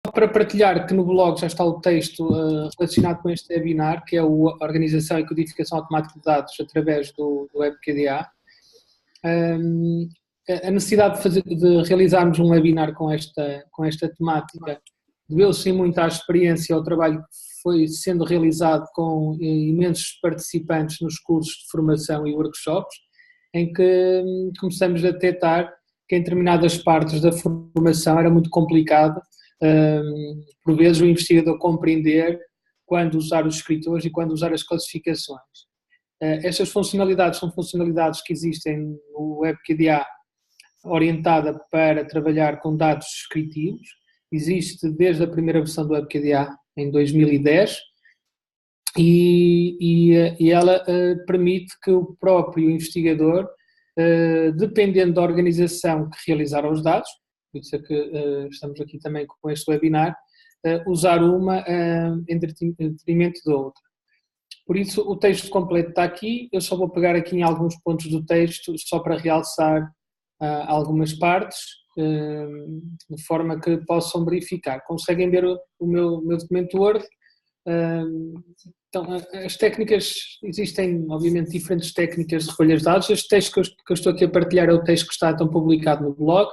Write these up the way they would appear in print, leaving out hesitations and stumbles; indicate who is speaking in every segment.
Speaker 1: para partilhar que no blog já está o texto relacionado com este webinar, que é a Organização e Codificação Automática de Dados através do WebQDA. A necessidade de realizarmos um webinar com esta temática deveu-se muito à experiência, ao trabalho que foi sendo realizado com imensos participantes nos cursos de formação e workshops, em que começamos a detectar que em determinadas partes da formação era muito complicado, por vezes, o investigador compreender quando usar os descritores e quando usar as classificações. Estas funcionalidades são funcionalidades que existem no WebQDA orientada para trabalhar com dados descritivos. Existe desde a primeira versão do WebQDA em 2010 e ela permite que o próprio investigador, dependendo da organização que realizar os dados, por isso é que estamos aqui também com este webinar, usar uma em detrimento da outra. Por isso o texto completo está aqui, eu só vou pegar aqui em alguns pontos do texto só para realçar algumas partes, de forma que possam verificar. Conseguem ver o meu documento Word? Então, as técnicas, existem obviamente diferentes técnicas de recolha de dados. Este texto que eu estou aqui a partilhar é o texto que está então publicado no blog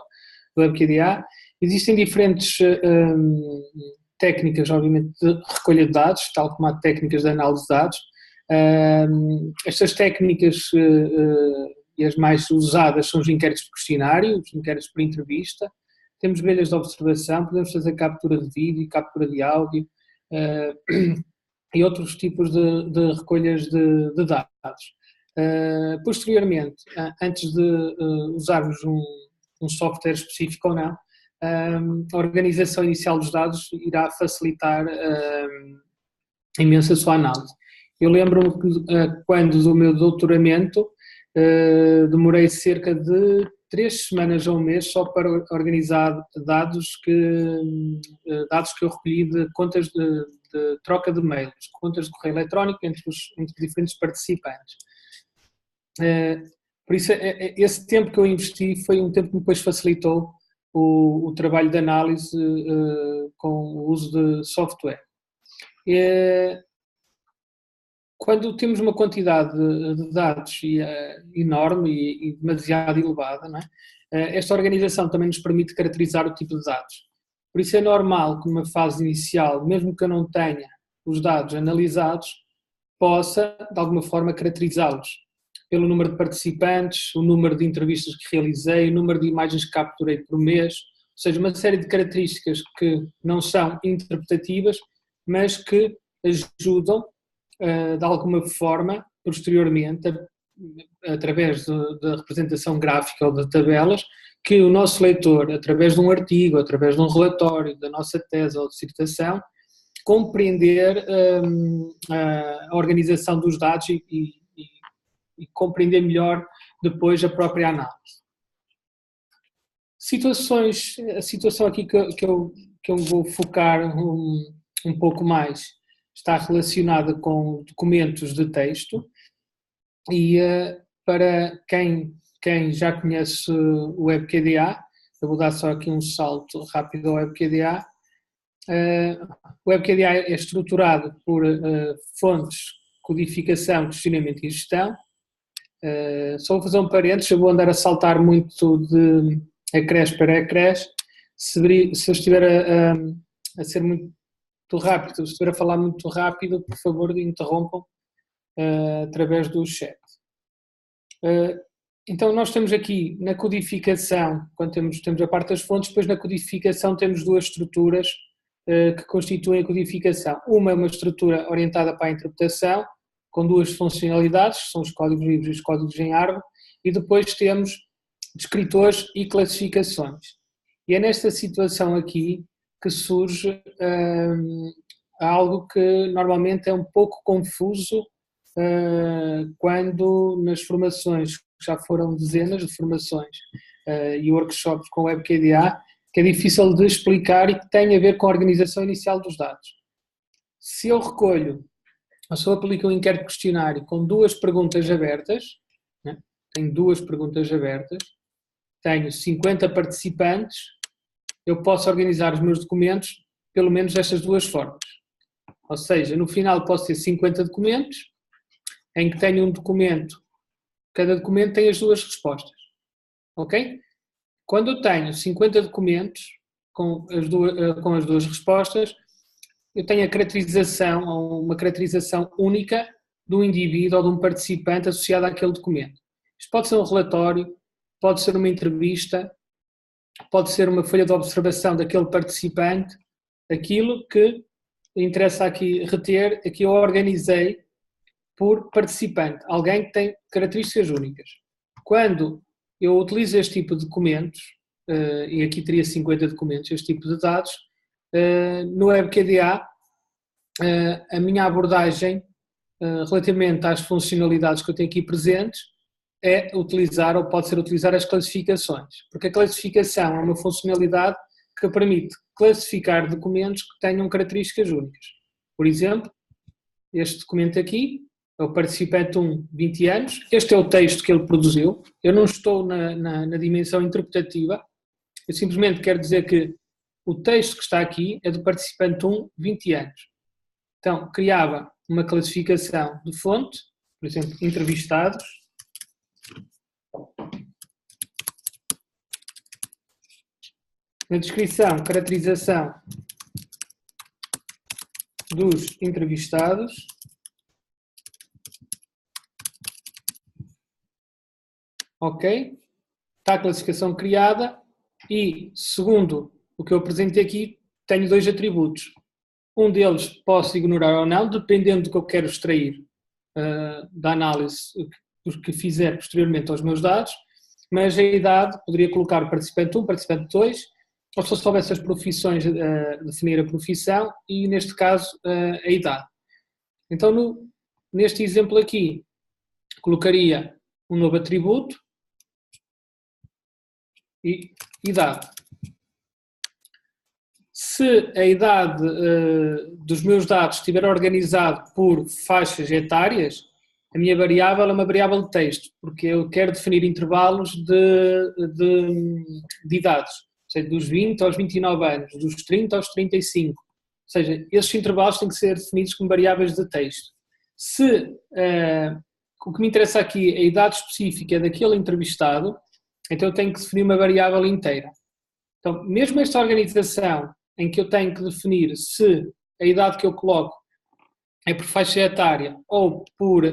Speaker 1: do WebQDA. Existem diferentes técnicas, obviamente, de recolha de dados, tal como há técnicas de análise de dados. Estas técnicas e as mais usadas são os inquéritos de questionário, os inquéritos por entrevista. Temos grelhas de observação, podemos fazer captura de vídeo, captura de áudio e outros tipos de recolhas de dados. Posteriormente, antes de usarmos um software específico ou não, a organização inicial dos dados irá facilitar imenso a sua análise. Eu lembro-me que quando do meu doutoramento demorei cerca de 3 semanas a um mês só para organizar dados que eu recolhi de contas de troca de mails, contas de correio eletrónico entre diferentes participantes. Por isso, esse tempo que eu investi foi um tempo que depois facilitou o trabalho de análise com o uso de software. Quando temos uma quantidade de dados enorme e demasiado elevada, não é? Esta organização também nos permite caracterizar o tipo de dados. Por isso é normal que numa fase inicial, mesmo que eu não tenha os dados analisados, possa de alguma forma caracterizá-los pelo número de participantes, o número de entrevistas que realizei, o número de imagens que capturei por mês, ou seja, uma série de características que não são interpretativas, mas que ajudam de alguma forma, posteriormente, através da representação gráfica ou de tabelas, que o nosso leitor, através de um artigo, através de um relatório, da nossa tese ou dissertação, compreender a organização dos dados e compreender melhor depois a própria análise. A situação aqui que eu vou focar um pouco mais está relacionada com documentos de texto e para quem já conhece o WebQDA, eu vou dar só aqui um salto rápido ao WebQDA. O WebQDA é estruturado por fontes, codificação, questionamento e gestão. Só vou fazer um parênteses, eu vou andar a saltar muito de ecrãs para ecrãs. Se eu estiver a ser muito rápido, se estiver a falar muito rápido, por favor interrompam através do chat. Então nós temos aqui na codificação, quando temos a parte das fontes, depois na codificação temos duas estruturas que constituem a codificação. Uma é uma estrutura orientada para a interpretação, com duas funcionalidades, que são os códigos livres e os códigos em árvore, e depois temos descritores e classificações. E é nesta situação aqui que surge algo que normalmente é um pouco confuso quando nas formações, já foram dezenas de formações e workshops com o WebQDA, que é difícil de explicar e que tem a ver com a organização inicial dos dados. Se eu recolho, ou se eu aplico um inquérito questionário com duas perguntas abertas, né? Tenho duas perguntas abertas, tenho 50 participantes, eu posso organizar os meus documentos pelo menos destas duas formas. Ou seja, no final posso ter 50 documentos, em que tenho um documento, cada documento tem as duas respostas. Ok? Quando eu tenho 50 documentos com as duas respostas, eu tenho a caracterização, ou uma caracterização única de um indivíduo ou de um participante associado àquele documento. Isto pode ser um relatório, pode ser uma entrevista, pode ser uma folha de observação daquele participante. Aquilo que interessa aqui reter é que eu organizei por participante, alguém que tem características únicas. Quando eu utilizo este tipo de documentos, e aqui teria 50 documentos, este tipo de dados, no WebQDA, a minha abordagem relativamente às funcionalidades que eu tenho aqui presentes é utilizar, ou pode ser utilizar, as classificações, porque a classificação é uma funcionalidade que permite classificar documentos que tenham características únicas. Por exemplo, este documento aqui é o participante 1, 20 anos, este é o texto que ele produziu, eu não estou na dimensão interpretativa, eu simplesmente quero dizer que o texto que está aqui é do participante 1, 20 anos. Então, criava uma classificação de fonte, por exemplo, entrevistados, na descrição, caracterização dos entrevistados, ok? Está a classificação criada e, segundo o que eu apresentei aqui, tenho dois atributos. Um deles posso ignorar ou não, dependendo do que eu quero extrair da análise que fizer posteriormente aos meus dados, mas a idade, poderia colocar o participante 1, participante 2, ou se eu soubesse as profissões, definir a profissão e, neste caso, a idade. Então, neste exemplo aqui, colocaria um novo atributo e idade. Se a idade dos meus dados estiver organizado por faixas etárias, a minha variável é uma variável de texto, porque eu quero definir intervalos de idades, ou seja, dos 20 aos 29 anos, dos 30 aos 35. Ou seja, esses intervalos têm que ser definidos como variáveis de texto. Se o que me interessa aqui é a idade específica daquele entrevistado, então eu tenho que definir uma variável inteira. Então, mesmo esta organização em que eu tenho que definir se a idade que eu coloco é por faixa etária ou por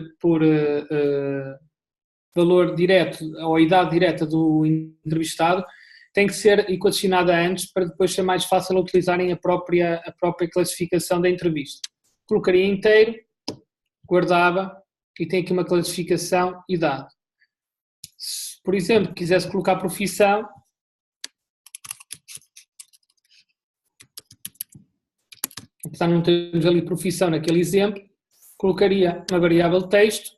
Speaker 1: valor direto ou a idade direta do entrevistado, tem que ser equacionada antes para depois ser mais fácil utilizarem a própria classificação da entrevista. Colocaria inteiro, guardava e tem aqui uma classificação idade. Se, por exemplo, quisesse colocar profissão, apesar de não termos ali profissão naquele exemplo, colocaria uma variável de texto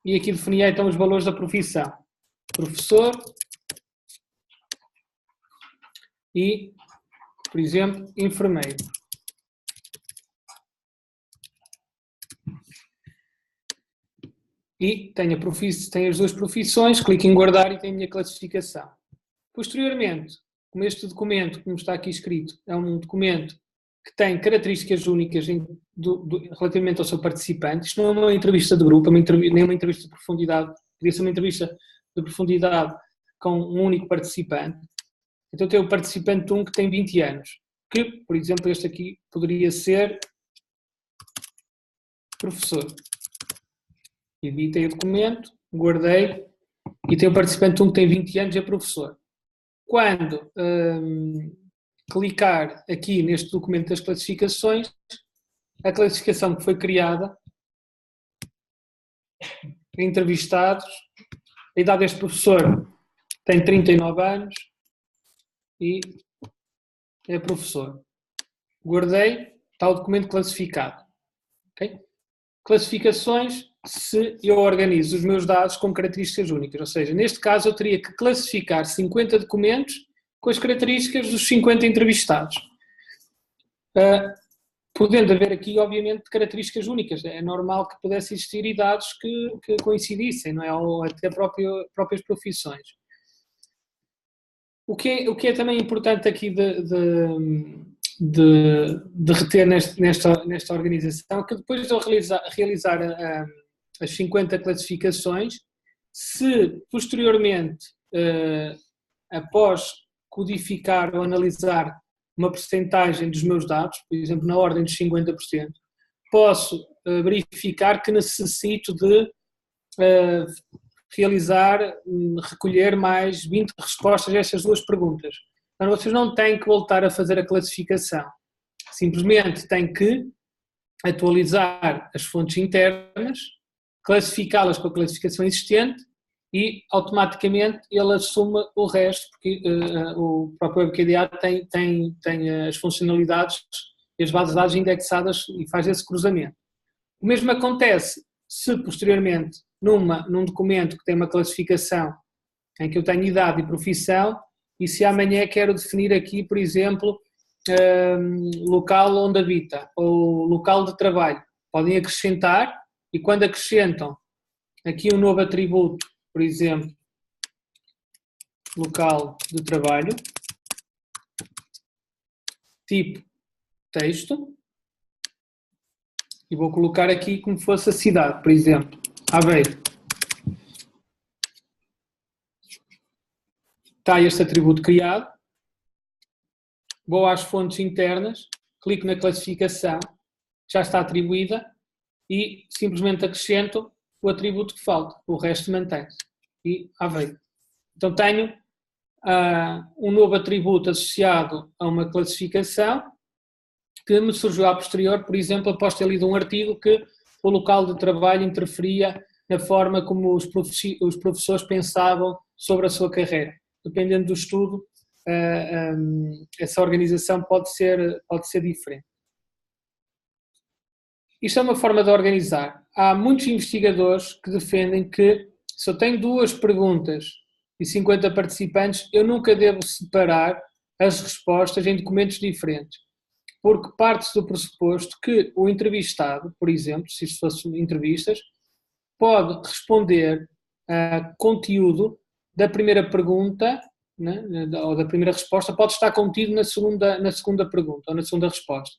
Speaker 1: e aqui definia então os valores da profissão. Professor e, por exemplo, enfermeiro. E tenho as duas profissões, clico em guardar e tenho a minha classificação. Posteriormente, como este documento, como está aqui escrito, é um documento que tem características únicas relativamente ao seu participante. Isto não é uma entrevista de grupo, nem uma entrevista de profundidade, poderia ser uma entrevista de profundidade com um único participante. Então tem o participante 1 que tem 20 anos, que, por exemplo, este aqui poderia ser professor. Editei o documento, guardei e tem o participante 1 que tem 20 anos e é professor. Quando clicar aqui neste documento das classificações, a classificação que foi criada, entrevistados, a idade deste professor tem 39 anos e é professor. Guardei, está o documento classificado. Okay? Classificações, se eu organizo os meus dados com características únicas, ou seja, neste caso eu teria que classificar 50 documentos com as características dos 50 entrevistados. Podendo haver aqui, obviamente, características únicas. É normal que pudesse existir idades que coincidissem, não é? Ou até próprias profissões. O que é também importante aqui de de reter nesta organização, que depois de eu realizar as 50 classificações, se posteriormente, após codificar ou analisar uma percentagem dos meus dados, por exemplo, na ordem dos 50%, posso verificar que necessito de recolher mais 20 respostas a estas duas perguntas. Então, vocês não têm que voltar a fazer a classificação. Simplesmente têm que atualizar as fontes internas, classificá-las com a classificação existente e automaticamente ele assume o resto, porque o próprio WebQDA tem as funcionalidades e as bases de dados indexadas e faz esse cruzamento. O mesmo acontece se posteriormente num documento que tem uma classificação em que eu tenho idade e profissão, e se amanhã quero definir aqui, por exemplo, local onde habita ou local de trabalho, podem acrescentar, e quando acrescentam aqui um novo atributo, por exemplo, local de trabalho, tipo texto, e vou colocar aqui como fosse a cidade, por exemplo, Aveiro. Está este atributo criado, vou às fontes internas, clico na classificação, já está atribuída, e simplesmente acrescento o atributo que falta, o resto mantém-se, e Aveiro. Então tenho um novo atributo associado a uma classificação que me surgiu a posterior, por exemplo, após ter lido um artigo que o local de trabalho interferia na forma como os professores pensavam sobre a sua carreira. Dependendo do estudo, essa organização pode ser diferente. Isto é uma forma de organizar. Há muitos investigadores que defendem que se eu tenho 2 perguntas e 50 participantes, eu nunca devo separar as respostas em documentos diferentes, porque parte-se do pressuposto que o entrevistado, por exemplo, se isto fossem entrevistas, pode responder a conteúdo da primeira pergunta, né, ou da primeira resposta, pode estar contido na segunda pergunta ou na segunda resposta.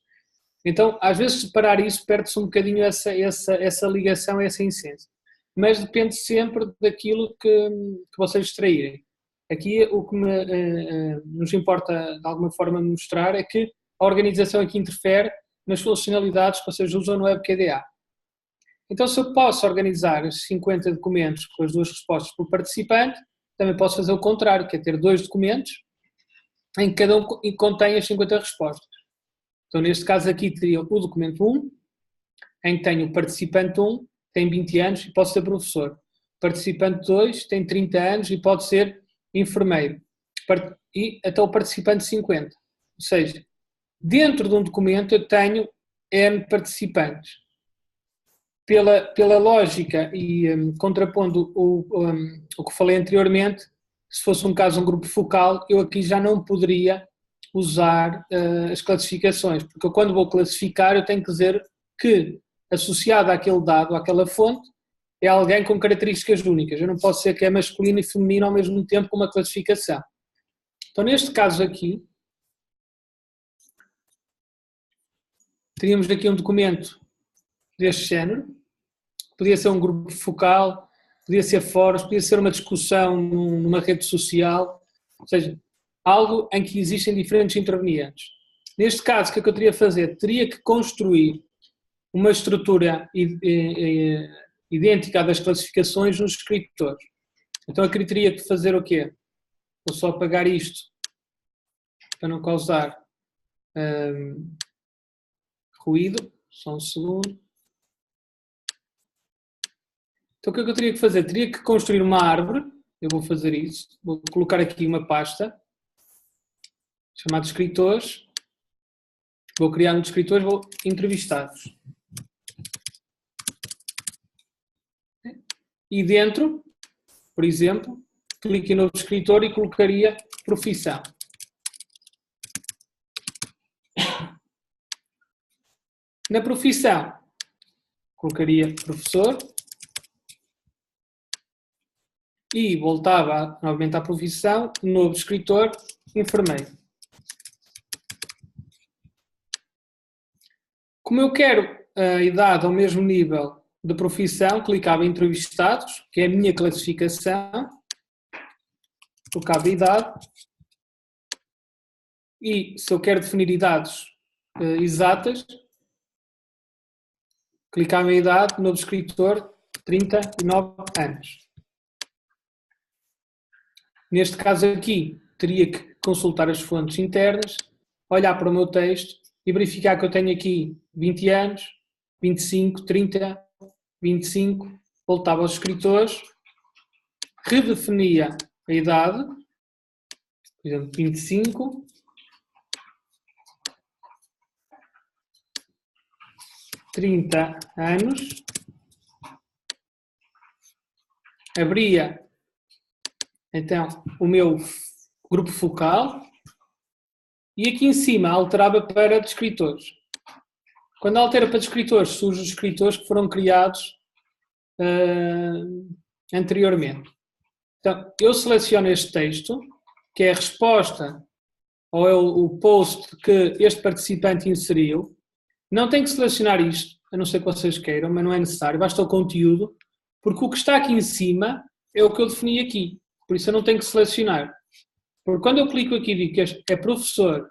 Speaker 1: Então, às vezes, separar isso perde-se um bocadinho essa ligação, essa essência. Mas depende sempre daquilo que vocês extraírem. Aqui, o que nos importa, de alguma forma, mostrar é que a organização aqui interfere nas funcionalidades que vocês usam no WebQDA. Então, se eu posso organizar os 50 documentos com as 2 respostas por participante, também posso fazer o contrário, que é ter 2 documentos em que cada um contém as 50 respostas. Então, neste caso aqui, teria o documento 1, em que tenho o participante 1, tem 20 anos e pode ser professor. Participante 2 tem 30 anos e pode ser enfermeiro. E até o participante 50. Ou seja, dentro de um documento eu tenho N participantes. Pela lógica e contrapondo o que falei anteriormente, se fosse um caso um grupo focal, eu aqui já não poderia usar as classificações, porque eu, quando vou classificar, eu tenho que dizer que, associado àquele dado, àquela fonte, é alguém com características únicas. Eu não posso ser que é masculino e feminino ao mesmo tempo com uma classificação. Então, neste caso aqui, teríamos aqui um documento deste género, podia ser um grupo focal, podia ser fóruns, podia ser uma discussão numa rede social, ou seja, algo em que existem diferentes intervenientes. Neste caso, o que é que eu teria a fazer? Teria que construir uma estrutura idêntica das classificações nos escritores. Então eu teria que fazer o quê? Vou só apagar isto para não causar ruído. Só um segundo. Então o que é que eu teria que fazer? Teria que construir uma árvore. Eu vou fazer isso. Vou colocar aqui uma pasta chamada escritores. Vou criar um de escritores, vou entrevistados. E dentro, por exemplo, clico em novo escritor e colocaria profissão. Na profissão, colocaria professor e voltava novamente à profissão, novo escritor, enfermeiro. Como eu quero a idade ao mesmo nível de profissão, clicava em entrevistados, que é a minha classificação, colocava a idade, e se eu quero definir idades exatas, clicava em idade, novo escritor, 39 anos. Neste caso aqui, teria que consultar as fontes internas, olhar para o meu texto e verificar que eu tenho aqui 20 anos, 25, 30, 25, voltava aos escritores, redefinia a idade, por exemplo, 25, anos, abria então o meu grupo focal e aqui em cima alterava para descritores. Quando altera para descritores, surgem os escritores que foram criados anteriormente. Então, eu seleciono este texto, que é a resposta ou é o post que este participante inseriu. Não tenho que selecionar isto, a não ser que vocês queiram, mas não é necessário, basta o conteúdo, porque o que está aqui em cima é o que eu defini aqui, por isso eu não tenho que selecionar. Porque quando eu clico aqui e digo que este é professor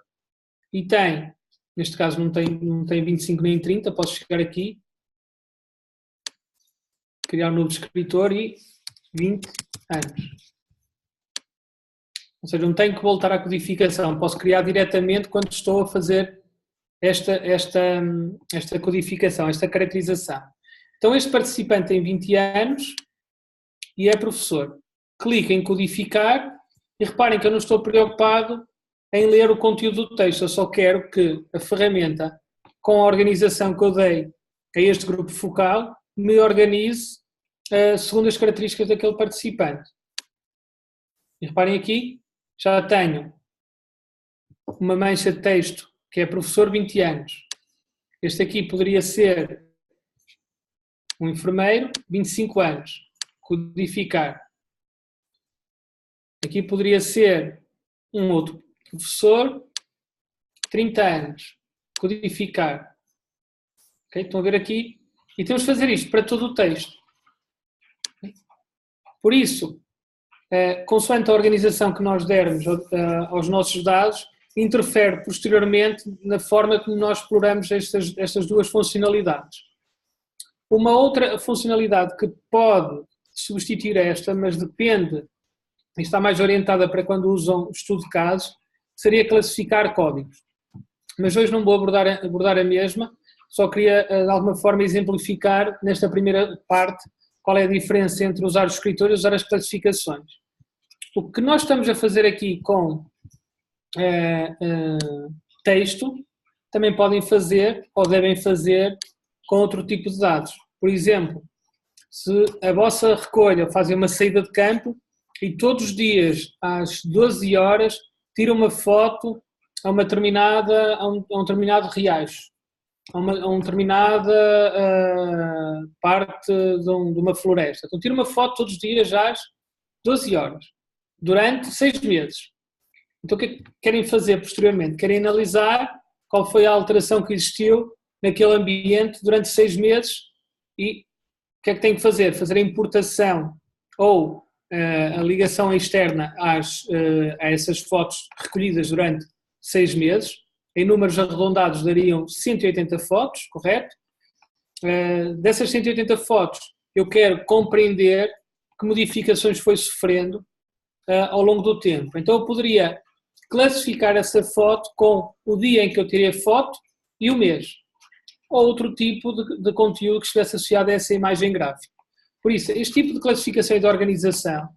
Speaker 1: e tem, neste caso não tem 25 nem 30, posso chegar aqui, criar um novo escritor e 20 anos. Ou seja, não tenho que voltar à codificação, posso criar diretamente quando estou a fazer esta codificação, esta caracterização. Então este participante tem 20 anos e é professor. Clico em codificar e reparem que eu não estou preocupado em ler o conteúdo do texto, eu só quero que a ferramenta, com a organização que eu dei a este grupo focal, me organize segundo as características daquele participante. E reparem aqui, já tenho uma mancha de texto que é professor 20 anos. Este aqui poderia ser um enfermeiro, 25 anos. Codificar. Aqui poderia ser um outro professor, 30 anos. Codificar. Okay? Estão a ver aqui? E temos de fazer isto para todo o texto. Por isso, consoante a organização que nós dermos aos nossos dados, interfere posteriormente na forma como nós exploramos estas duas funcionalidades. Uma outra funcionalidade que pode substituir esta, mas depende, e está mais orientada para quando usam estudo de casos, seria classificar códigos. Mas hoje não vou abordar a mesma, só queria de alguma forma exemplificar nesta primeira parte qual é a diferença entre usar os escritores e usar as classificações. O que nós estamos a fazer aqui com texto, também podem fazer ou devem fazer com outro tipo de dados. Por exemplo, se a vossa recolha fazem uma saída de campo e todos os dias às 12 horas tira uma foto a um determinado riacho, a uma determinada parte de uma floresta. Então tira uma foto todos os dias às 12 horas, durante 6 meses. Então o que é que querem fazer posteriormente? Querem analisar qual foi a alteração que existiu naquele ambiente durante 6 meses e o que é que têm que fazer? Fazer a importação ou a ligação externa a essas fotos recolhidas durante 6 meses. Em números arredondados dariam 180 fotos, correto? Dessas 180 fotos eu quero compreender que modificações foi sofrendo ao longo do tempo. Então eu poderia classificar essa foto com o dia em que eu tirei a foto e o mês, ou outro tipo de conteúdo que estivesse associado a essa imagem gráfica. Por isso, este tipo de classificação e de organização,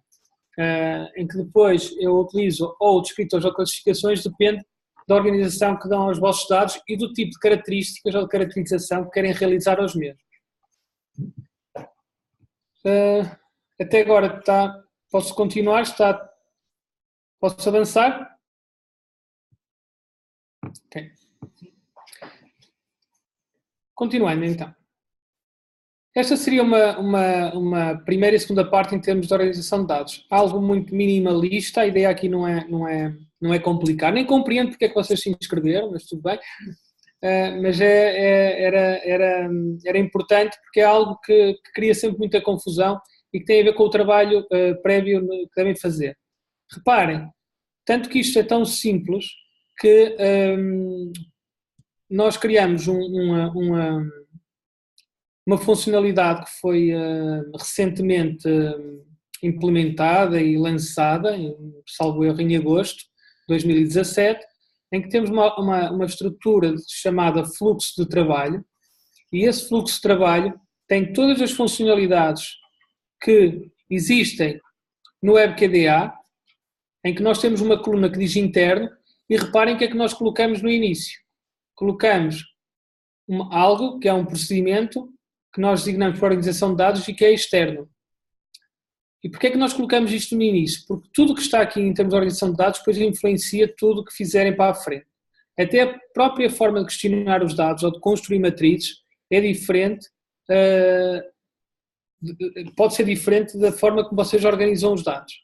Speaker 1: em que depois eu utilizo ou descritores ou classificações, depende da organização que dão aos vossos dados e do tipo de características ou de caracterização que querem realizar aos mesmos. Até agora posso continuar? Posso avançar? Ok. Continuando então. Esta seria uma primeira e segunda parte em termos de organização de dados. Algo muito minimalista, a ideia aqui não é complicar. Nem compreendo porque é que vocês se inscreveram, mas tudo bem. mas era importante porque é algo que cria sempre muita confusão e que tem a ver com o trabalho prévio que devem fazer. Reparem, tanto que isto é tão simples que nós criamos uma funcionalidade que foi recentemente implementada e lançada, salvo erro, em agosto de 2017, em que temos uma estrutura chamada fluxo de trabalho, e esse fluxo de trabalho tem todas as funcionalidades que existem no WebKDA, em que nós temos uma coluna que diz interno, e reparem o que é que nós colocamos no início. Colocamos algo que é um procedimento que nós designamos para a organização de dados e que é externo. E porquê é que nós colocamos isto no início? Porque tudo o que está aqui em termos de organização de dados depois influencia tudo o que fizerem para a frente. Até a própria forma de questionar os dados ou de construir matrizes é diferente, pode ser diferente da forma como vocês organizam os dados.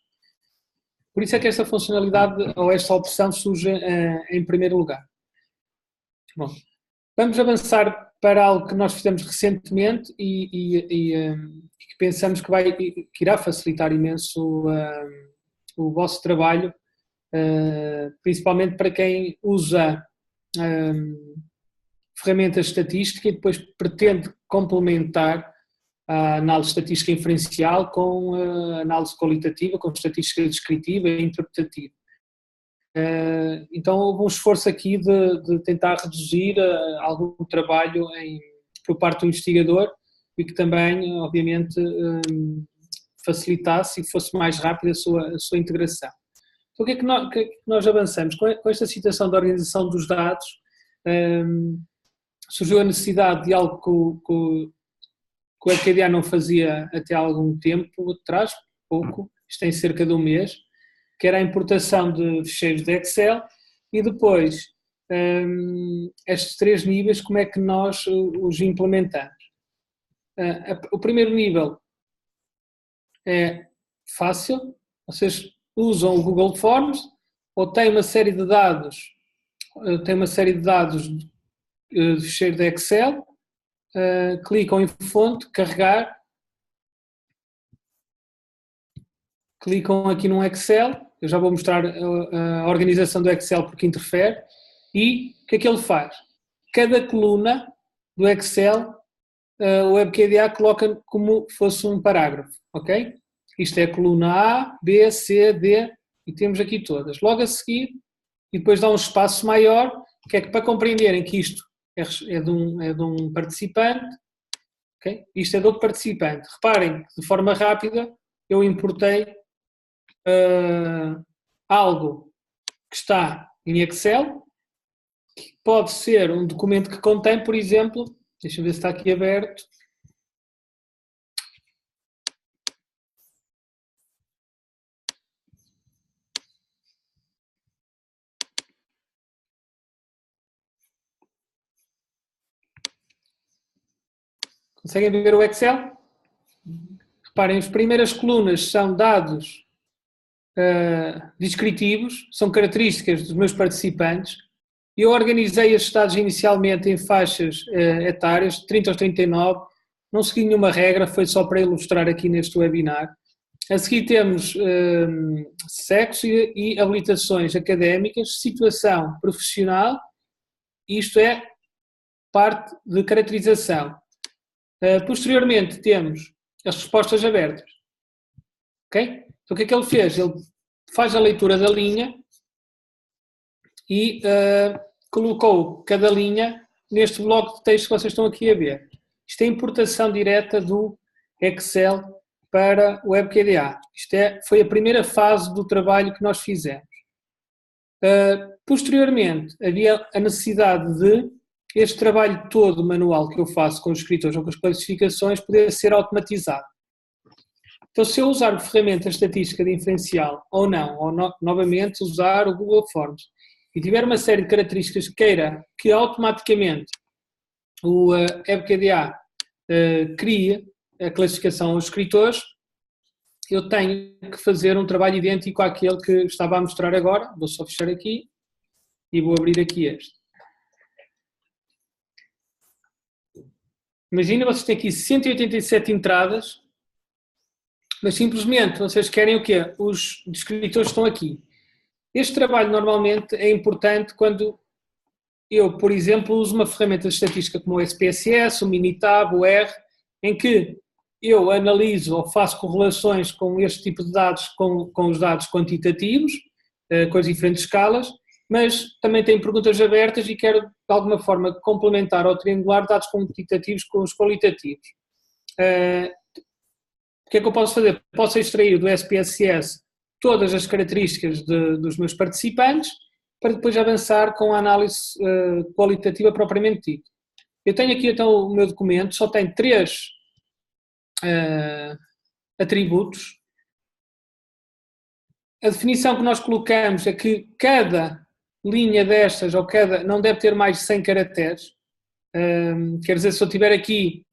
Speaker 1: Por isso é que esta funcionalidade ou esta opção surge em primeiro lugar. Bom, vamos avançar para algo que nós fizemos recentemente e que pensamos que irá facilitar imenso o vosso trabalho, principalmente para quem usa ferramentas de estatística e depois pretende complementar a análise estatística inferencial com a análise qualitativa, com estatística descritiva e interpretativa. Então houve um esforço aqui de tentar reduzir algum trabalho por parte do investigador e que também, obviamente, facilitasse e fosse mais rápida a sua integração. Então o que é que nós avançamos? Com esta situação da organização dos dados, surgiu a necessidade de algo que o WebKDA não fazia até há algum tempo atrás, pouco, isto tem cerca de um mês, que era a importação de ficheiros de Excel e depois estes 3 níveis, como é que nós os implementamos. O primeiro nível é fácil, vocês usam o Google Forms ou têm uma série de dados, de ficheiro de Excel, clicam em fonte, carregar, clicam aqui no Excel, eu já vou mostrar a organização do Excel porque interfere, e o que é que ele faz? Cada coluna do Excel, o WebKDA coloca como fosse um parágrafo, ok? Isto é a coluna A, B, C, D, e temos aqui todas. Logo a seguir, e depois dá um espaço maior, que é que para compreenderem que isto é de um participante, okay? Isto é de outro participante. Reparem que de forma rápida eu importei algo que está em Excel, que pode ser um documento que contém, por exemplo, deixa eu ver se está aqui aberto. Conseguem ver o Excel? Reparem, as primeiras colunas são dados descritivos, são características dos meus participantes. Eu organizei estes dados inicialmente em faixas etárias, de 30 aos 39, não segui nenhuma regra, foi só para ilustrar aqui neste webinar. A seguir temos sexo e habilitações académicas, situação profissional, isto é parte de caracterização. Posteriormente temos as respostas abertas. Ok? Então o que é que ele fez? Ele faz a leitura da linha e colocou cada linha neste bloco de texto que vocês estão aqui a ver. Isto é a importação direta do Excel para o WebKDA. Foi a primeira fase do trabalho que nós fizemos. Posteriormente, havia a necessidade de este trabalho todo manual que eu faço com os escritores ou com as classificações poder ser automatizado. Então, se eu usar a ferramenta estatística diferencial ou não, ou novamente usar o Google Forms, e tiver uma série de características que queira que automaticamente o WebKDA crie a classificação aos escritores, eu tenho que fazer um trabalho idêntico àquele que estava a mostrar agora. Vou só fechar aqui e vou abrir aqui este. Imagina, vocês têm aqui 187 entradas, mas simplesmente vocês querem o quê? Os descritores estão aqui. Este trabalho normalmente é importante quando eu, por exemplo, uso uma ferramenta de estatística como o SPSS, o Minitab, o R, em que eu analiso ou faço correlações com este tipo de dados com os dados quantitativos, com as diferentes escalas, mas também tenho perguntas abertas e quero, de alguma forma, complementar ou triangular dados quantitativos com os qualitativos. O que é que eu posso fazer? Posso extrair do SPSS todas as características dos meus participantes para depois avançar com a análise qualitativa propriamente dita. Eu tenho aqui então o meu documento, só tem 3 atributos. A definição que nós colocamos é que cada linha destas, ou não deve ter mais de 100 caracteres. Quer dizer, se eu tiver aqui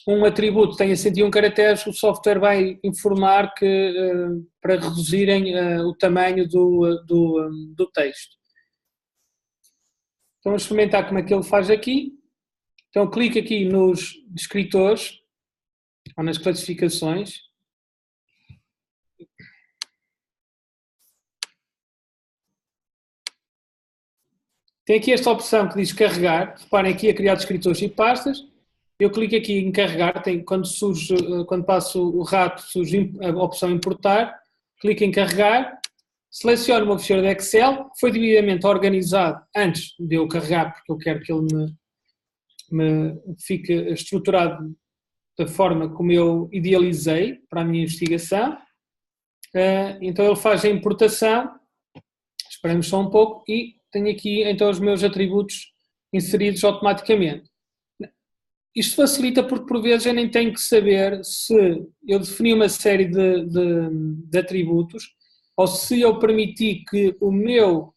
Speaker 1: um atributo que tenha 101 caracteres, o software vai informar que para reduzirem o tamanho do texto. Então vamos experimentar como é que ele faz aqui. Então clico aqui nos descritores, ou nas classificações. Tem aqui esta opção que diz carregar. Reparem aqui a criar descritores e pastas. Eu clico aqui em carregar, quando passo o rato, surge a opção importar. Clico em carregar. Seleciono uma ficheiro de Excel, que foi devidamente organizado antes de eu carregar, porque eu quero que ele me fique estruturado da forma como eu idealizei para a minha investigação. Então ele faz a importação, esperamos só um pouco, e tenho aqui então os meus atributos inseridos automaticamente. Isto facilita porque por vezes eu nem tenho que saber se eu defini uma série de atributos ou se eu permiti que o meu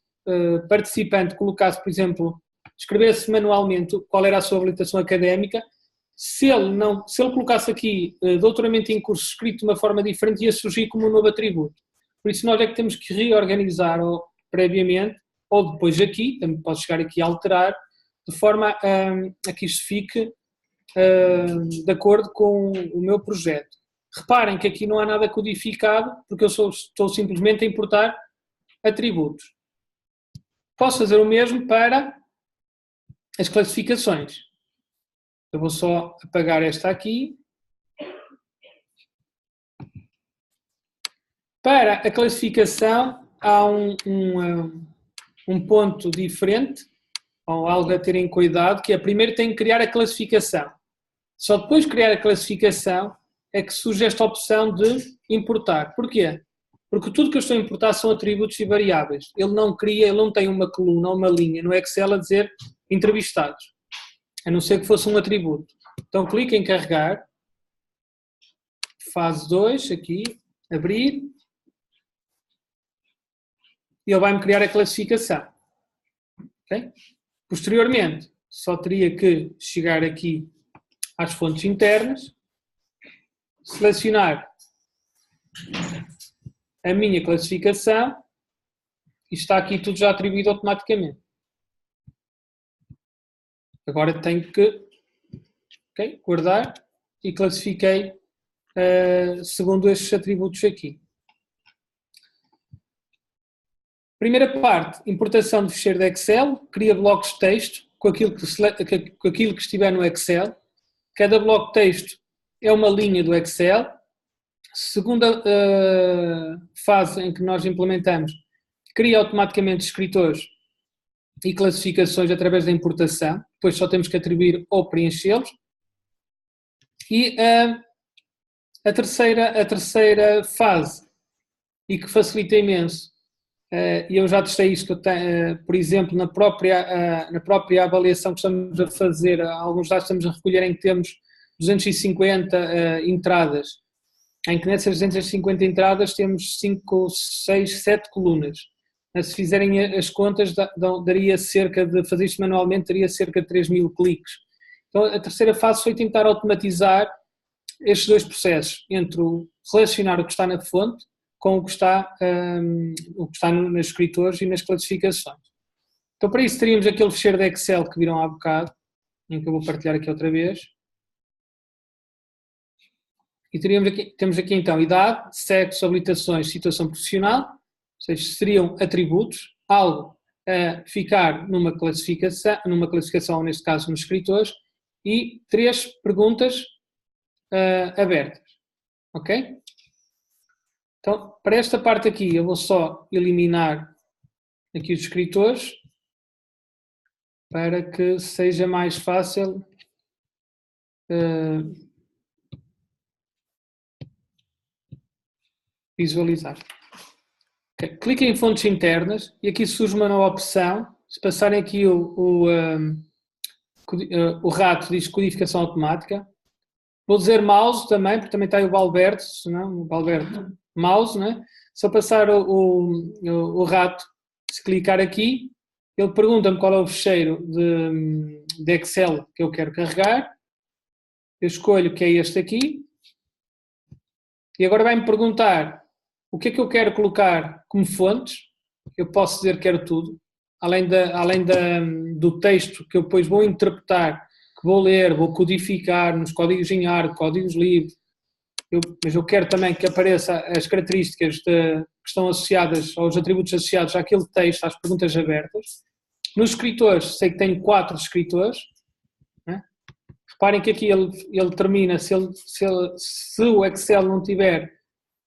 Speaker 1: participante colocasse, por exemplo, escrevesse manualmente qual era a sua habilitação académica. Se ele colocasse aqui doutoramento em curso escrito de uma forma diferente, ia surgir como um novo atributo. Por isso nós é que temos que reorganizar previamente, ou depois aqui, também posso chegar aqui a alterar, de forma a que isto fique de acordo com o meu projeto. Reparem que aqui não há nada codificado, porque eu estou simplesmente a importar atributos. Posso fazer o mesmo para as classificações. Eu vou só apagar esta aqui. Para a classificação há um ponto diferente, ou algo a terem cuidado, que é primeiro tem que criar a classificação. Só depois de criar a classificação é que surge esta opção de importar. Porquê? Porque tudo que eu estou a importar são atributos e variáveis. Ele não tem uma coluna ou uma linha no Excel a dizer entrevistados, a não ser que fosse um atributo. Então clico em carregar, fase 2, aqui, abrir, e ele vai-me criar a classificação. Okay? Posteriormente, só teria que chegar aqui às fontes internas, selecionar a minha classificação e está aqui tudo já atribuído automaticamente. Agora tenho que guardar e classifiquei segundo estes atributos aqui. Primeira parte, importação de ficheiro de Excel, cria blocos de texto com aquilo que estiver no Excel. Cada bloco de texto é uma linha do Excel. Segunda fase em que nós implementamos, cria automaticamente escritores e classificações através da importação. Depois só temos que atribuir ou preenchê-los. E a terceira fase, e que facilita imenso, e eu já testei isto, por exemplo, na própria avaliação que estamos a fazer, alguns dados estamos a recolher em que temos 250 entradas, em que nessas 250 entradas temos 5, 6, 7 colunas. Se fizerem as contas, daria fazer isto manualmente, daria cerca de 3.000 cliques. Então a terceira fase foi tentar automatizar estes dois processos, entre relacionar o que está na fonte com o que está nos escritores e nas classificações. Então para isso teríamos aquele ficheiro de Excel que viram há bocado, em que eu vou partilhar aqui outra vez. E temos aqui então idade, sexo, habilitações, situação profissional, ou seja, seriam atributos, algo a ficar numa classificação, neste caso nos escritores, e 3 perguntas abertas, ok? Então, para esta parte aqui, eu vou só eliminar aqui os escritores, para que seja mais fácil visualizar. Okay. Cliquem em fontes internas e aqui surge uma nova opção. Se passarem aqui o rato diz codificação automática. Vou dizer mouse também, porque também está aí o Valberto, não? O Valberto mouse, né? Se eu passar o rato, se clicar aqui, ele pergunta-me qual é o fecheiro de Excel que eu quero carregar. Eu escolho que é este aqui. E agora vai-me perguntar o que é que eu quero colocar como fontes. Eu posso dizer que quero tudo. Além do texto que eu depois vou interpretar, que vou ler, vou codificar nos códigos em ARC, códigos livres. Mas eu quero também que apareça as características que estão associadas aos atributos associados àquele texto, às perguntas abertas. Nos escritores, sei que tenho 4 escritores. Né? Reparem que aqui ele termina, se o Excel não tiver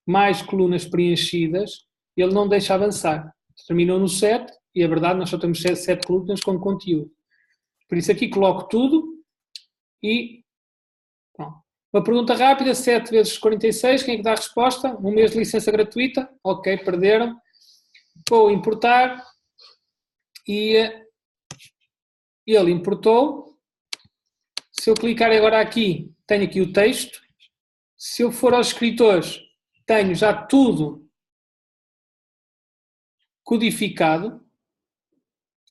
Speaker 1: mais colunas preenchidas, ele não deixa avançar. Terminou no 7 e, a verdade, nós só temos 7 colunas com conteúdo. Por isso aqui coloco tudo e... Bom, uma pergunta rápida, 7 vezes 46, quem é que dá a resposta? 1 mês de licença gratuita, ok, perderam. Vou importar e ele importou. Se eu clicar agora aqui, tenho aqui o texto. Se eu for aos escritores, tenho já tudo codificado.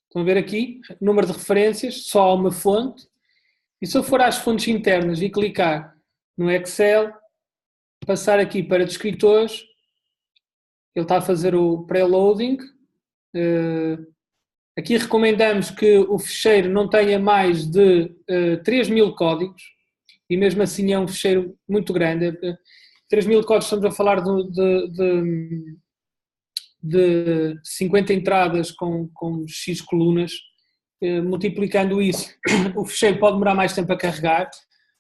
Speaker 1: Estão a ver aqui, número de referências, só há uma fonte. E se eu for às fontes internas e clicar no Excel, passar aqui para descritores, ele está a fazer o preloading. Aqui recomendamos que o ficheiro não tenha mais de 3.000 códigos, e mesmo assim é um ficheiro muito grande. 3.000 códigos, estamos a falar de 50 entradas com X colunas. Multiplicando isso, o ficheiro pode demorar mais tempo a carregar,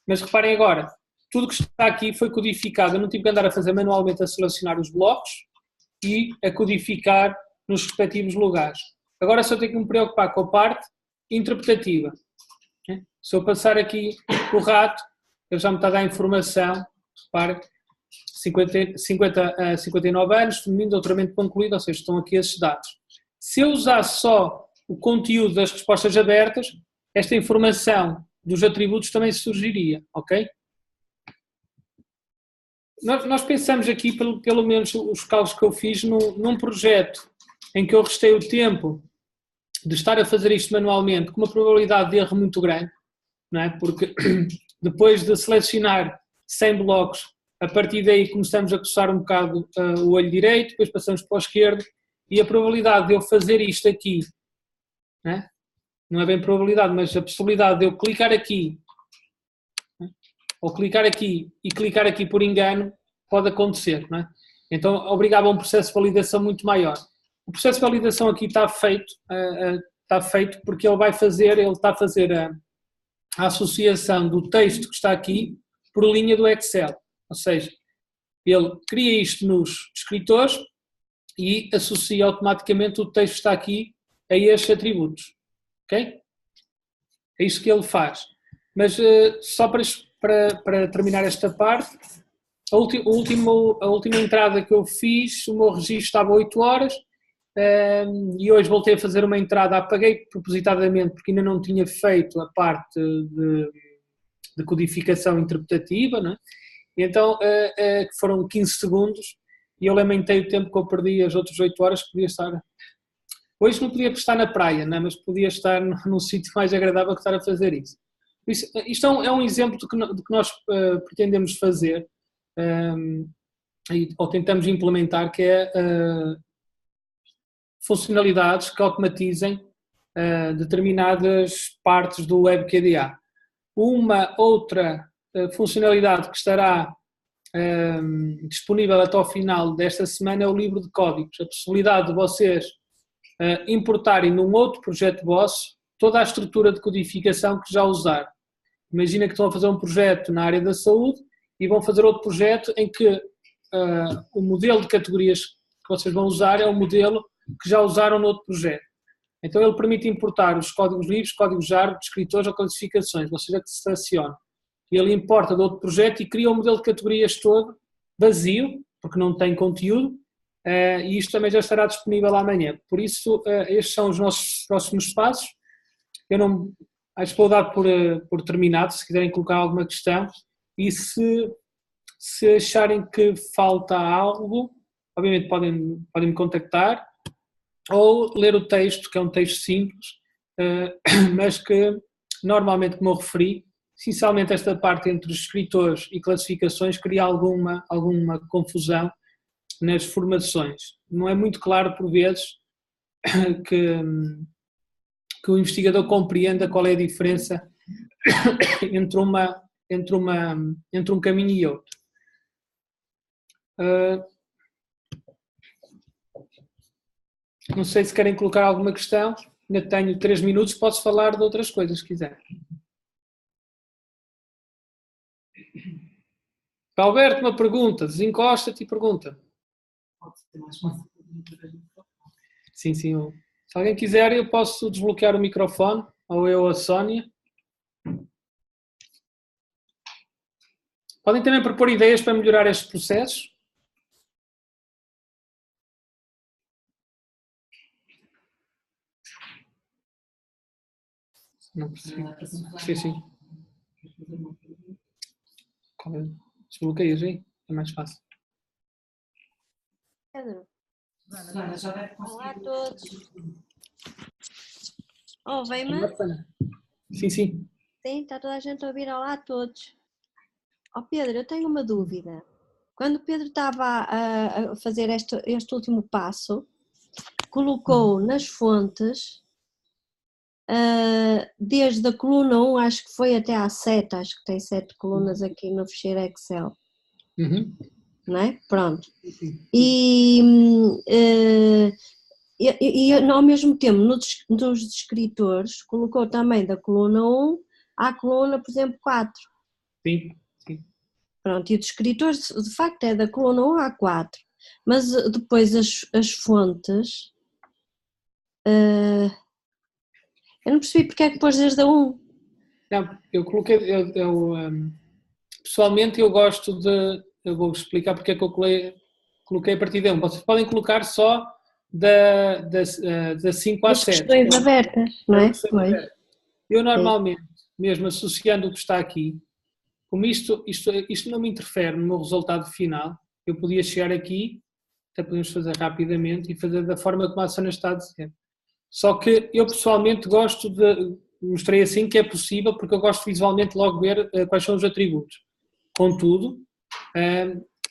Speaker 1: mas reparem agora, tudo que está aqui foi codificado. Eu não tive que andar a fazer manualmente a selecionar os blocos e a codificar nos respectivos lugares. Agora só tenho que me preocupar com a parte interpretativa. Se eu passar aqui o rato, ele já me está a dar informação, repare, 50 a 59 anos, feminino, doutoramento concluído, ou seja, estão aqui esses dados. Se eu usar só o conteúdo das respostas abertas, esta informação dos atributos também surgiria, ok? Nós pensamos aqui, pelo menos os cálculos que eu fiz, num projeto em que eu restei o tempo de estar a fazer isto manualmente, com uma probabilidade de erro muito grande, não é? Porque depois de selecionar 100 blocos, a partir daí começamos a coçar um bocado o olho direito, depois passamos para o esquerdo, e a probabilidade de eu fazer isto aqui, não é bem probabilidade, mas a possibilidade de eu clicar aqui, ou clicar aqui e clicar aqui por engano, pode acontecer, não é? Então obrigava a um processo de validação muito maior. O processo de validação aqui está feito porque ele está a fazer a associação do texto que está aqui por linha do Excel, ou seja, ele cria isto nos escritores e associa automaticamente o texto que está aqui a estes atributos, ok? É isso que ele faz. Mas só para terminar esta parte, a última entrada que eu fiz, o meu registro estava 8 horas, e hoje voltei a fazer uma entrada, apaguei propositadamente porque ainda não tinha feito a parte de codificação interpretativa, não é? Então foram 15 segundos e eu lamentei o tempo que eu perdi, as outras 8 horas que podia estar. Hoje não podia estar na praia, não é? Mas podia estar num sítio mais agradável que estar a fazer isso. Isto é um exemplo do que nós pretendemos fazer, ou tentamos implementar, que é funcionalidades que automatizem determinadas partes do WebQDA. Uma outra funcionalidade que estará disponível até ao final desta semana é o livro de códigos, a possibilidade de vocês importarem num outro projeto vosso toda a estrutura de codificação que já usar. Imagina que estão a fazer um projeto na área da saúde e vão fazer outro projeto em que o modelo de categorias que vocês vão usar é o modelo que já usaram no outro projeto. Então ele permite importar os códigos livres, códigos JAR, descritores ou classificações, vocês é que se seleciona. Ele importa de outro projeto e cria um modelo de categorias todo vazio, porque não tem conteúdo, e isto também já estará disponível amanhã. Por isso, estes são os nossos próximos passos. Eu não, acho que vou dar por terminado, se quiserem colocar alguma questão, e se acharem que falta algo, obviamente podem me contactar, ou ler o texto, que é um texto simples, mas que normalmente, como eu referi, essencialmente esta parte entre os escritores e classificações cria alguma confusão nas formações. Não é muito claro, por vezes, que o investigador compreenda qual é a diferença entre um caminho e outro. Não sei se querem colocar alguma questão. Ainda tenho 3 minutos, posso falar de outras coisas, se quiser. Alberto, uma pergunta. Desencosta-te e pergunta. Sim. Se alguém quiser, eu posso desbloquear o microfone, ou eu ou a Sónia. Podem também propor ideias para melhorar estes processos. Não percebi. Sim. Desbloqueias aí, é mais fácil.
Speaker 2: Pedro. Olá a todos. Ouvem-me?
Speaker 1: Sim.
Speaker 2: Sim, está toda a gente a ouvir. Olá a todos. Pedro, eu tenho uma dúvida. Quando o Pedro estava a fazer este último passo, colocou nas fontes, desde a coluna 1, acho que foi até à 7, acho que tem 7 colunas aqui no ficheiro Excel. Não é? Pronto. E ao mesmo tempo, nos descritores, colocou também da coluna 1 à coluna, por exemplo, 4.
Speaker 1: Sim.
Speaker 2: Pronto, e o descritor de facto é da coluna 1 à 4, mas depois as fontes, eu não percebi porque é que pôs desde a 1.
Speaker 1: Não, eu coloquei, pessoalmente eu gosto de, eu vou explicar porque é que eu coloquei a partir de 1. Vocês podem colocar só da 5 à 7.
Speaker 2: Questões abertas, não é?
Speaker 1: Eu normalmente, mesmo associando o que está aqui, como isto não me interfere no meu resultado final, eu podia chegar aqui, até podemos fazer rapidamente e fazer da forma como a Sana está a dizer. Só que eu pessoalmente gosto mostrei assim que é possível, porque eu gosto visualmente logo ver quais são os atributos. Contudo,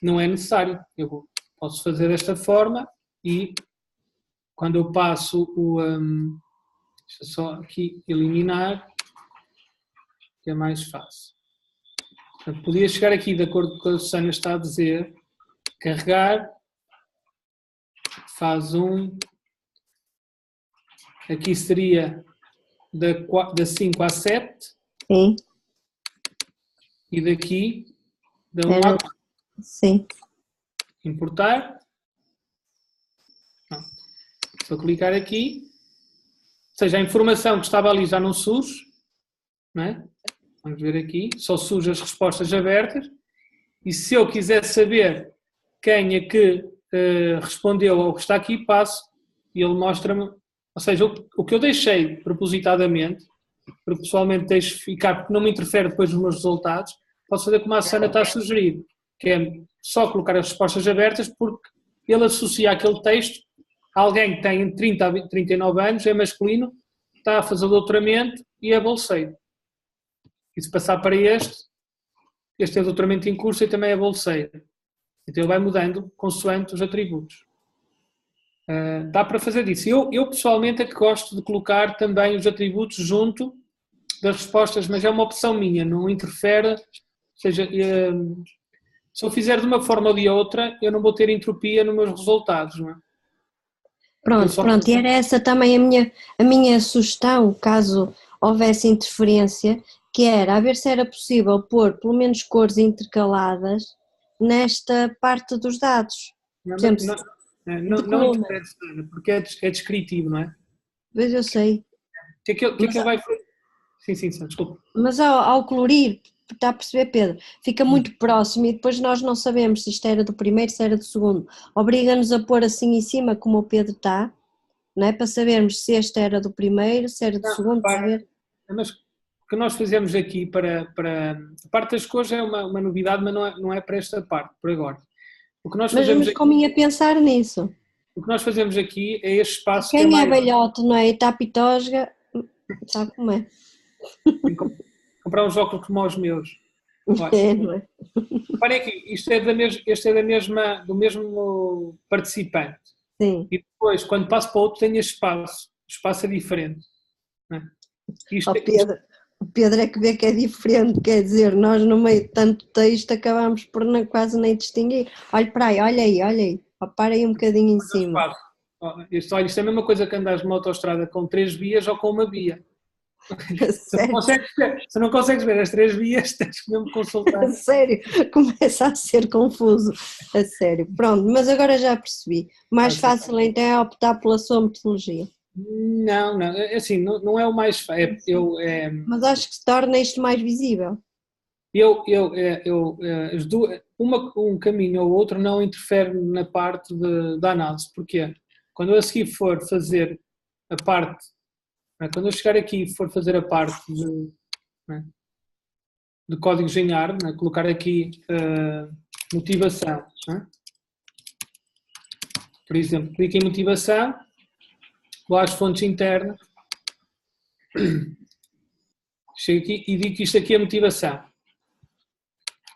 Speaker 1: não é necessário. Eu posso fazer desta forma e quando eu passo deixa só aqui eliminar, que é mais fácil. Portanto, podia chegar aqui, de acordo com o que a Susana está a dizer, carregar, faz aqui seria da 5 à 7.
Speaker 2: Sim.
Speaker 1: E daqui, da 1 à 4.
Speaker 2: Sim.
Speaker 1: Importar. Pronto. Se eu clicar aqui, ou seja, a informação que estava ali já não surge, não é? Vamos ver aqui, só surge as respostas abertas, e se eu quiser saber quem é que respondeu ao que está aqui, passo e ele mostra-me, ou seja, o que eu deixei propositadamente, porque pessoalmente deixo ficar, porque não me interfere depois nos meus resultados, posso fazer como a Sana está a sugerir, que é só colocar as respostas abertas, porque ele associa aquele texto a alguém que tem 30 a 39 anos, é masculino, está a fazer doutoramento e é bolseiro. E se passar para este é o doutoramento em curso e também é bolseiro. Então ele vai mudando consoante os atributos. Dá para fazer isso. Eu pessoalmente é que gosto de colocar também os atributos junto das respostas, mas é uma opção minha, não interfere, ou seja, Se eu fizer de uma forma ou de outra, eu não vou ter entropia nos meus resultados, não é?
Speaker 2: Pronto, e era essa também a minha sugestão, caso houvesse interferência, que era a ver se era possível pôr pelo menos cores intercaladas nesta parte dos dados.
Speaker 1: Não,
Speaker 2: Por exemplo,
Speaker 1: não interessa, porque é descritivo, não é?
Speaker 2: Pois eu sei.
Speaker 1: O que é que ele vai fazer? Sim, desculpa.
Speaker 2: Mas ao colorir, está a perceber, Pedro? Fica muito próximo e depois nós não sabemos se isto era do primeiro, se era do segundo. Obriga-nos a pôr assim em cima, como o Pedro está, não é? Para sabermos se este era do primeiro, se era do segundo, para ver.
Speaker 1: Mas o que nós fazemos aqui a parte das cores é uma novidade, mas não é para esta parte, por agora. O que nós fazemos
Speaker 2: Mas como ia pensar nisso?
Speaker 1: O que nós fazemos aqui é este espaço
Speaker 2: Quem
Speaker 1: que
Speaker 2: é
Speaker 1: mais...
Speaker 2: velhote, não é? E está pitosga, sabe como é?
Speaker 1: Tem que comprar uns óculos como os meus.
Speaker 2: É, não é?
Speaker 1: Reparem aqui, este é do mesmo participante.
Speaker 2: Sim.
Speaker 1: E depois, quando passo para outro, tem este espaço. O espaço é diferente. Não é?
Speaker 2: O Pedro é que vê que é diferente, quer dizer, nós no meio de tanto texto acabamos por quase nem distinguir. Olha para aí, olha aí. Para aí um bocadinho em cima.
Speaker 1: Isto é a mesma coisa que andares numa autoestrada com 3 vias ou com uma via. Se não consegues ver as 3 vias, tens que mesmo consultar.
Speaker 2: A sério, começa a ser confuso, a sério. Pronto, mas agora já percebi. Mais fácil então é optar pela sua metodologia.
Speaker 1: Não, assim, não é o mais fácil.
Speaker 2: Mas acho que se torna isto mais visível.
Speaker 1: Um caminho ou outro não interfere na parte da análise. Porquê? Quando eu a seguir for fazer a parte, quando eu chegar aqui e for fazer a parte de código engenhar, colocar aqui motivação, por exemplo, clico em motivação, vou às fontes internas, chego aqui e digo que isto aqui é motivação.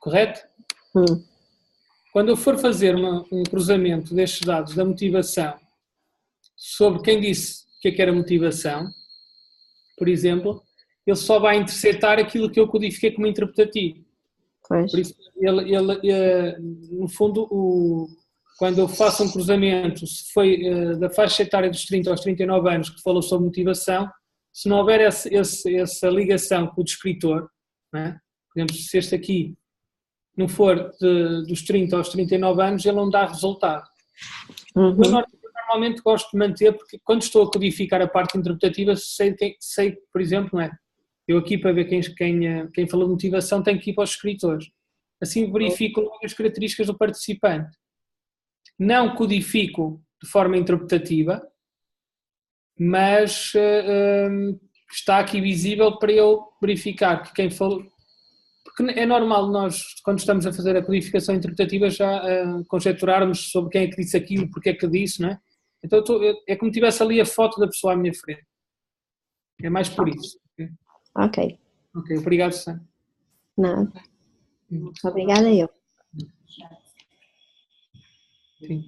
Speaker 1: Correto? Quando eu for fazer um cruzamento destes dados da motivação sobre quem disse que era motivação, por exemplo, ele só vai interceptar aquilo que eu codifiquei como interpretativo.
Speaker 2: Pois.
Speaker 1: Por isso, no fundo, quando eu faço um cruzamento, se foi da faixa etária dos 30 aos 39 anos que falou sobre motivação, se não houver essa ligação com o descritor, não é? Por exemplo, se este aqui não for dos 30 aos 39 anos, ele não dá resultado. Eu normalmente gosto de manter, porque quando estou a codificar a parte interpretativa, sei por exemplo, não é? Eu aqui para ver quem falou de motivação tenho que ir para os escritores. Assim verifico logo as características do participante. Não codifico de forma interpretativa, mas está aqui visível para eu verificar que quem falou... Porque é normal nós, quando estamos a fazer a codificação interpretativa, já conjecturarmos sobre quem é que disse aquilo, porque é que disse, não é? Então é como se tivesse ali a foto da pessoa à minha frente. É mais por isso.
Speaker 2: Ok.
Speaker 1: Ok, obrigado, Sam.
Speaker 2: Nada. Obrigada eu.
Speaker 1: Sim.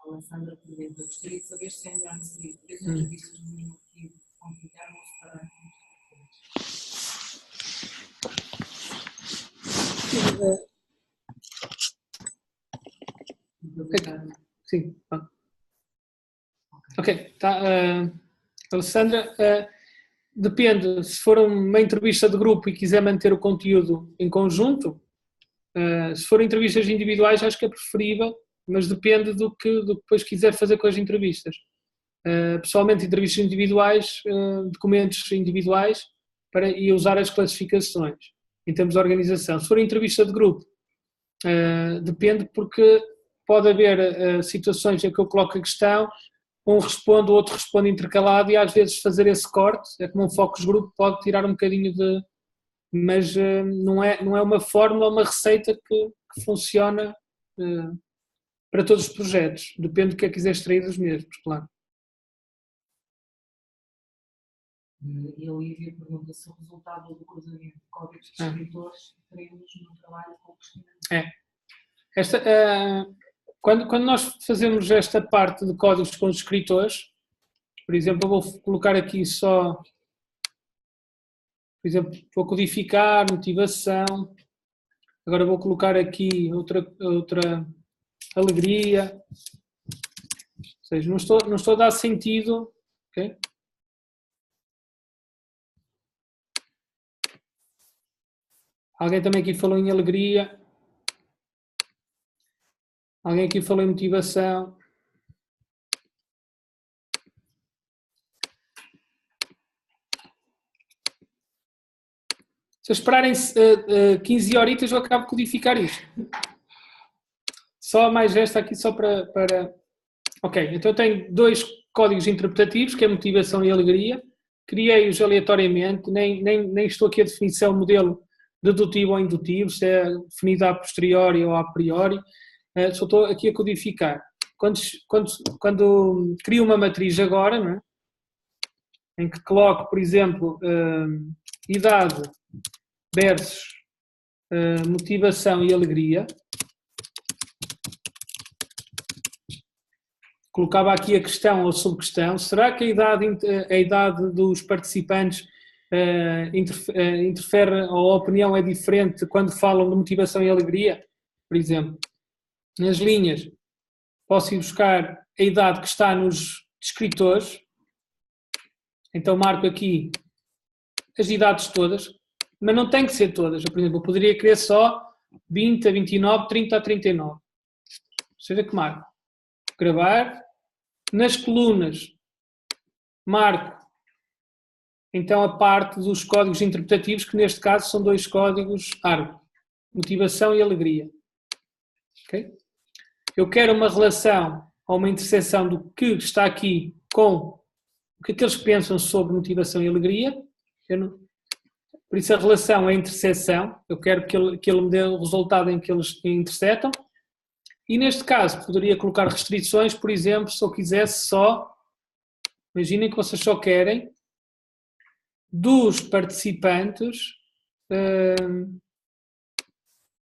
Speaker 3: Alessandra, por exemplo, eu gostaria de saber se ainda há três entrevistas no mínimo que complicaram-se para...
Speaker 1: Sim. Ok, tá. Alessandra, depende, se for uma entrevista de grupo e quiser manter o conteúdo em conjunto, se forem entrevistas individuais acho que é preferível, mas depende do que depois quiser fazer com as entrevistas. Pessoalmente, entrevistas individuais, documentos individuais e usar as classificações em termos de organização. Se for entrevista de grupo, depende, porque pode haver situações em que eu coloco a questão, um responde, o outro responde intercalado, e às vezes fazer esse corte, é como um focus group, pode tirar um bocadinho de... Mas não é uma fórmula, uma receita que funciona para todos os projetos. Depende do que é que quiser extrair dos mesmos, claro.
Speaker 3: Eu ia perguntar se o resultado do cruzamento de códigos de escritores teremos no trabalho com questionamento.
Speaker 1: Quando nós fazemos esta parte de códigos com os escritores, por exemplo, eu vou colocar aqui só, por exemplo, vou codificar, motivação, Agora vou colocar aqui outra alegria. Ou seja, não estou a dar sentido. Okay? Alguém também aqui falou em alegria. Alguém aqui falou em motivação. Se esperarem 15 horitas, eu acabo de codificar isto. Só mais esta aqui, só para... Ok, então eu tenho 2 códigos interpretativos, que é motivação e alegria. Criei-os aleatoriamente, nem estou aqui a definir se é um modelo dedutivo ou indutivo, se é definido a posteriori ou a priori. Só estou aqui a codificar. Quando crio uma matriz agora, não é? Em que coloco, por exemplo, idade versus motivação e alegria, colocava aqui a questão ou subquestão: será que a idade dos participantes interfere ou a opinião é diferente quando falam de motivação e alegria? Por exemplo, nas linhas posso ir buscar a idade que está nos descritores, então marco aqui as idades todas, mas não tem que ser todas. Por exemplo, eu poderia querer só 20 a 29, 30 a 39. Ou seja, que marco. Gravar. Nas colunas, marco então a parte dos códigos interpretativos, que neste caso são 2 códigos ARGO, motivação e alegria. Okay? Eu quero uma relação ou uma interseção do que está aqui com o que eles pensam sobre motivação e alegria. Por isso a relação é a interseção. Eu quero que ele me dê o resultado em que eles intersetam. E neste caso poderia colocar restrições, por exemplo, se eu quisesse só, imaginem que vocês só querem dos participantes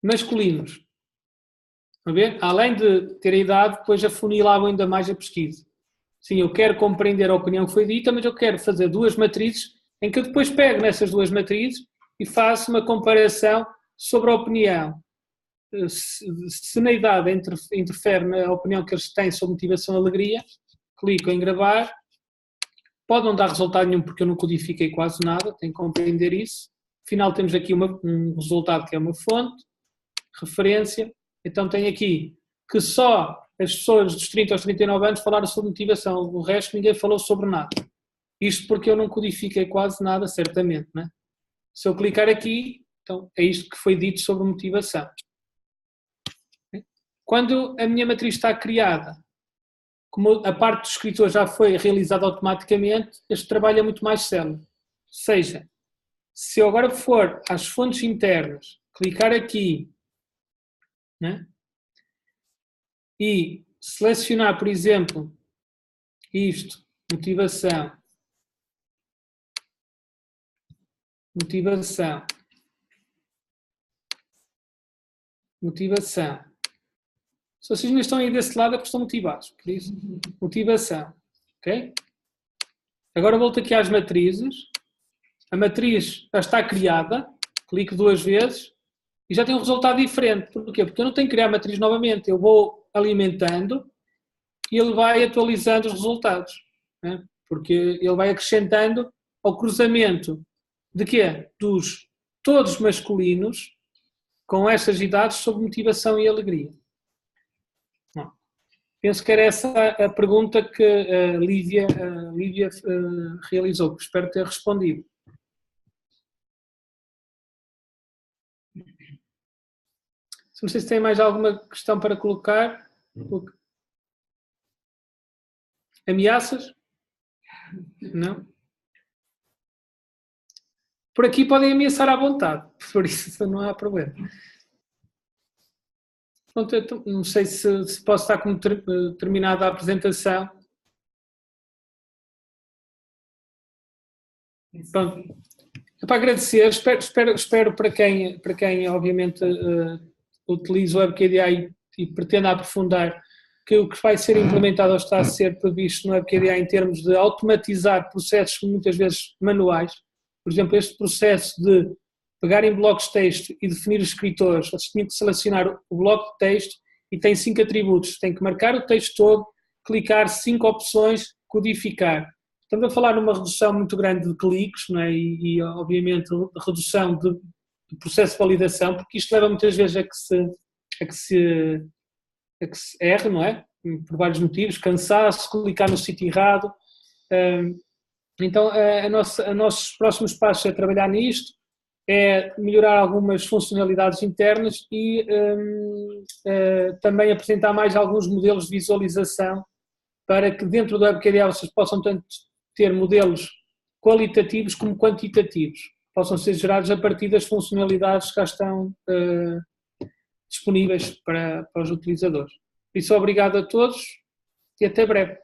Speaker 1: masculinos. A ver? Além de ter a idade, depois afunilavam ainda mais a pesquisa. Sim, eu quero compreender a opinião que foi dita, mas eu quero fazer 2 matrizes em que eu depois pego nessas 2 matrizes e faço uma comparação sobre a opinião. Se na idade interfere na opinião que eles têm sobre motivação e alegria, clico em gravar. Pode não dar resultado nenhum porque eu não codifiquei quase nada, tenho que compreender isso. Afinal temos aqui um resultado que é uma fonte, referência. Então tenho aqui que só as pessoas dos 30 aos 39 anos falaram sobre motivação, o resto ninguém falou sobre nada. Isto porque eu não codifiquei quase nada, certamente. Não é? Se eu clicar aqui, então é isto que foi dito sobre motivação. Quando a minha matriz está criada, como a parte do escritor já foi realizada automaticamente, este trabalho é muito mais célebre. Ou seja, se eu agora for às fontes internas, clicar aqui, né, e selecionar, por exemplo, isto, motivação, Se vocês ainda estão aí desse lado é porque estão motivados. Por isso, motivação. Ok? Agora volto aqui às matrizes. A matriz já está criada. Clico 2 vezes e já tem um resultado diferente. Porquê? Porque eu não tenho que criar a matriz novamente. Eu vou alimentando e ele vai atualizando os resultados. Né? Porque ele vai acrescentando ao cruzamento de quê? Dos todos masculinos com estas idades sobre motivação e alegria. Penso que era essa a pergunta que a Lívia realizou, que espero ter respondido. Não sei se tem mais alguma questão para colocar. Ameaças? Não? Por aqui podem ameaçar à vontade, por isso não há problema. Não sei se posso estar como terminada a apresentação. Pronto. É para agradecer, espero para quem obviamente utiliza o WebKDA e pretende aprofundar, que o que vai ser implementado ou está a ser previsto no WebKDA em termos de automatizar processos muitas vezes manuais. Por exemplo, este processo de pegar em blocos de texto e definir os escritores, vocês tinham que selecionar o bloco de texto e tem 5 atributos. Tem que marcar o texto todo, clicar 5 opções, codificar. Estamos a falar numa redução muito grande de cliques, não é? E obviamente, redução de processo de validação, porque isto leva muitas vezes a que se erre, não é? Por vários motivos, cansaço, clicar no sítio errado. Então, nossos próximos passos é trabalhar nisto, é melhorar algumas funcionalidades internas e também apresentar mais alguns modelos de visualização para que dentro do WebKDA vocês possam tanto ter modelos qualitativos como quantitativos, possam ser gerados a partir das funcionalidades que já estão disponíveis para os utilizadores. Por isso, obrigado a todos e até breve.